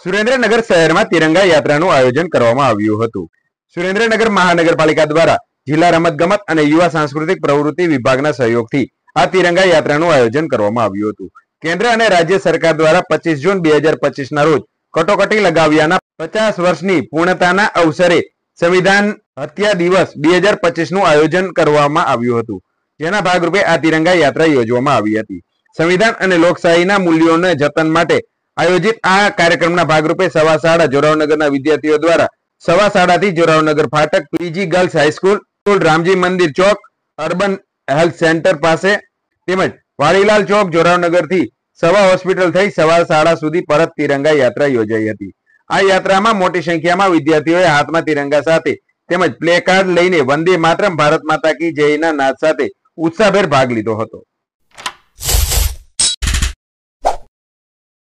સુરેન્દ્રનગર શહેરમાં તિરંગા યાત્રાનું આયોજન કરવામાં આવ્યું હતું। સુરેન્દ્રનગર મહાનગરપાલિકા દ્વારા જિલ્લા રમતગમત અને યુવા સાંસ્કૃતિક પ્રવૃત્તિ વિભાગના સહયોગથી આ તિરંગા યાત્રાનું આયોજન કરવામાં આવ્યું હતું। કેન્દ્ર અને રાજ્ય સરકાર દ્વારા 25 જૂન 2025ના રોજ કટોકટી લગાવ્યાના 50 વર્ષની પૂર્ણતાના અવસરે સંવિધાન હત્યા દિવસ 2025નું આયોજન કરવામાં આવ્યું હતું, જેના ભાગરૂપે આ તિરંગા યાત્રા યોજવામાં આવી હતી। સંવિધાન અને લોકશાહીના મૂલ્યોને જતન માટે આયોજિત આ કાર્યક્રમના ભાગરૂપે સવા શાળા જોરાવનગરના વિદ્યાર્થીઓ દ્વારા સવા શાળાથી જોરાવનગર ફાટક, પીજી ગર્લ્સ હાઈસ્કૂલ, રામજી મંદિર ચોક, અર્બન હેલ્થ સેન્ટર પાસે તેમજ વાડીલાલ ચોક જોરાવનગરથી સવા હોસ્પિટલ થઈ સવા શાળા સુધી પરત તિરંગા યાત્રા યોજાઈ હતી। આ યાત્રામાં મોટી સંખ્યામાં વિદ્યાર્થીઓએ હાથમાં તિરંગા સાથે તેમજ પ્લે કાર્ડ લઈને વંદે માતરમ, ભારત માતા કી જયના નાદ સાથે ઉત્સાહભેર ભાગ લીધો હતો।